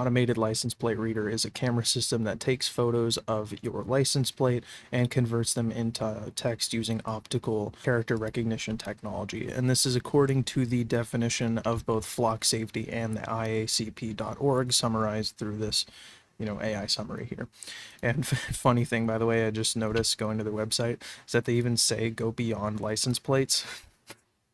automated license plate reader is a camera system that takes photos of your license plate and converts them into text using optical character recognition technology. And this is according to the definition of both flock safety and the IACP.org, summarized through this AI summary here. And funny thing, by the way, I just noticed going to the website is that they even say go beyond license plates.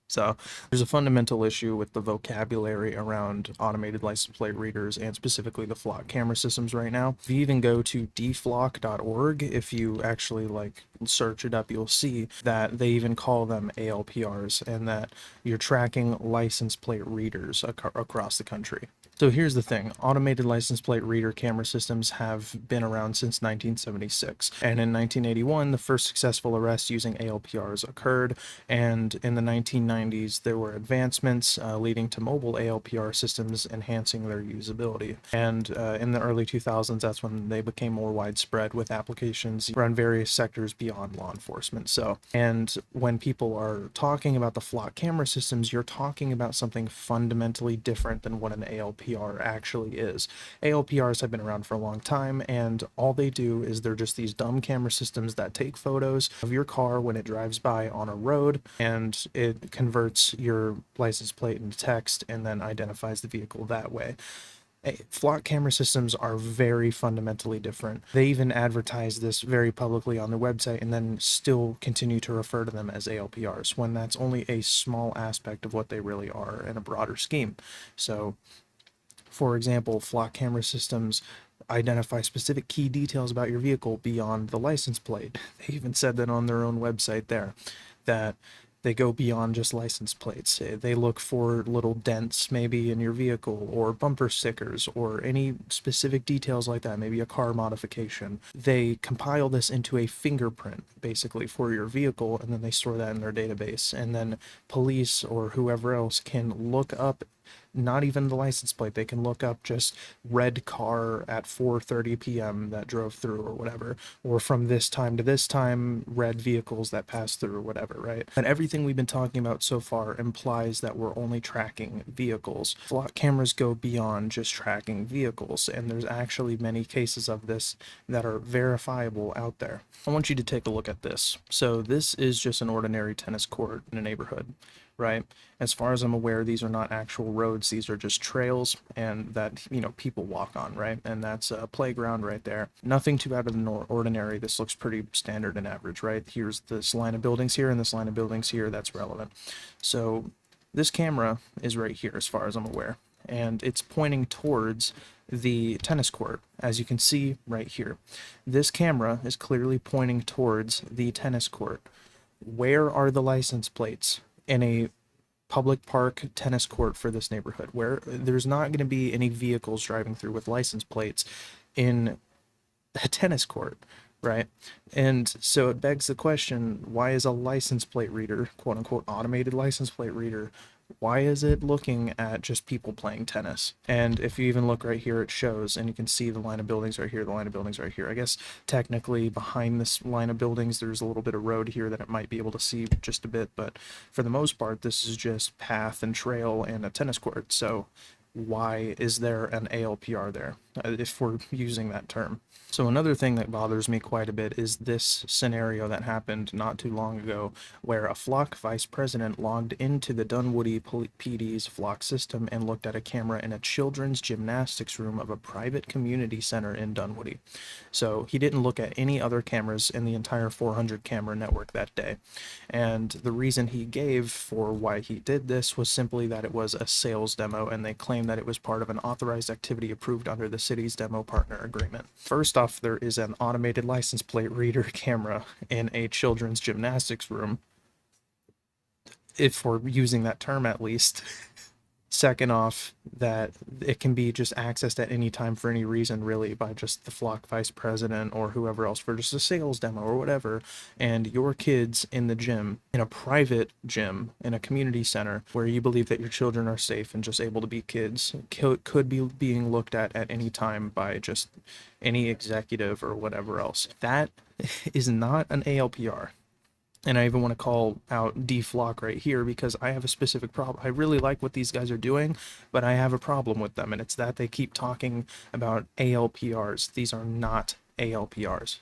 So there's a fundamental issue with the vocabulary around automated license plate readers and specifically the flock camera systems right now. If you even go to deflock.org, if you actually search it up, you'll see that they even call them ALPRs and that you're tracking license plate readers across the country. So here's the thing, automated license plate reader camera systems have been around since 1976, and in 1981 the first successful arrest using ALPRs occurred, and in the 1990s there were advancements leading to mobile ALPR systems enhancing their usability, and in the early 2000s that's when they became more widespread with applications around various sectors beyond law enforcement. So, and when people are talking about the flock camera systems, you're talking about something fundamentally different than what an ALPR actually is. ALPRs have been around for a long time, and all they do is they're just these dumb camera systems that take photos of your car when it drives by on a road, and it converts your license plate into text and then identifies the vehicle that way. Flock camera systems are very fundamentally different. They even advertise this very publicly on their website and then still continue to refer to them as ALPRs when that's only a small aspect of what they really are in a broader scheme. So, for example, flock camera systems identify specific key details about your vehicle beyond the license plate. They even said that on their own website there, that they go beyond just license plates. They look for little dents maybe in your vehicle or bumper stickers or any specific details like that, maybe a car modification. They compile this into a fingerprint basically for your vehicle, and then they store that in their database, and then police or whoever else can look up not even the license plate. They can look up just red car at 4:30 p.m. that drove through or whatever, or from this time to this time, red vehicles that passed through or whatever, right? And everything we've been talking about so far implies that we're only tracking vehicles. Flock cameras go beyond just tracking vehicles, and there's actually many cases of this that are verifiable out there. I want you to take a look at this. So this is just an ordinary tennis court in a neighborhood, right? As far as I'm aware, these are not actual roads. These are just trails and that, people walk on, right? And that's a playground right there. Nothing too out of the ordinary. This looks pretty standard and average, right? Here's this line of buildings here and this line of buildings here. That's relevant. So this camera is right here as far as I'm aware, and it's pointing towards the tennis court, as you can see right here. This camera is clearly pointing towards the tennis court. Where are the license plates in a public park tennis court for this neighborhood, where there's not going to be any vehicles driving through with license plates in a tennis court, right? And so it begs the question, why is a license plate reader, quote unquote automated license plate reader, why is it looking at just people playing tennis? And if you even look right here, it shows, and you can see the line of buildings right here, the line of buildings right here. I guess technically behind this line of buildings, there's a little bit of road here that it might be able to see just a bit, but for the most part, this is just path and trail and a tennis court. So why is there an ALPR there, if we're using that term? So another thing that bothers me quite a bit is this scenario that happened not too long ago, where a flock vice president logged into the Dunwoody PD's flock system and looked at a camera in a children's gymnastics room of a private community center in Dunwoody. So he didn't look at any other cameras in the entire 400 camera network that day. And the reason he gave for why he did this was simply that it was a sales demo, and they claimed that it was part of an authorized activity approved under the city's demo partner agreement. First off, there is an automated license plate reader camera in a children's gymnastics room, if we're using that term at least. Second off, that it can be just accessed at any time for any reason, really, by just the flock vice president or whoever else for just a sales demo or whatever. And your kids in the gym, in a private gym, in a community center, where you believe that your children are safe and just able to be kids, could be being looked at any time by just any executive or whatever else. That is not an ALPR. And I even want to call out DFlock right here because I have a specific problem. I really like what these guys are doing, but I have a problem with them, and it's that they keep talking about ALPRs. These are not ALPRs.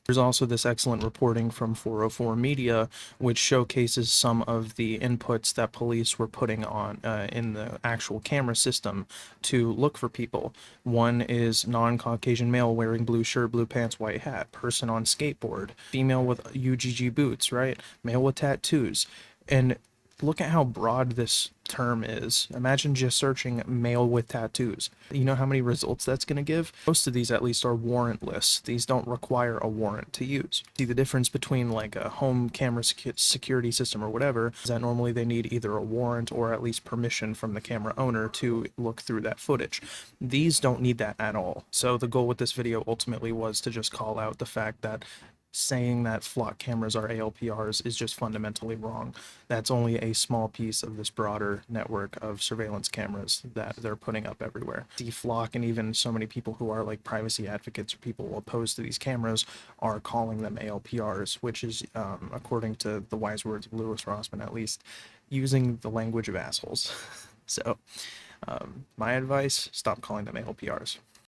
There's also this excellent reporting from 404 Media, which showcases some of the inputs that police were putting on in the actual camera system to look for people. One is non-Caucasian male wearing blue shirt, blue pants, white hat, person on skateboard, female with UGG boots, right? Male with tattoos. And look at how broad this term is. Imagine just searching male with tattoos. You know how many results that's going to give? Most of these at least are warrantless. These don't require a warrant to use. See, the difference between like a home camera security system or whatever is that normally they need either a warrant or at least permission from the camera owner to look through that footage. These don't need that at all. So the goal with this video ultimately was to just call out the fact that saying that flock cameras are ALPRs is just fundamentally wrong. That's only a small piece of this broader network of surveillance cameras that they're putting up everywhere. DFlock and even so many people who are like privacy advocates or people opposed to these cameras are calling them ALPRs, which is, according to the wise words of Lewis Rossman at least, using the language of assholes. So, my advice, stop calling them ALPRs.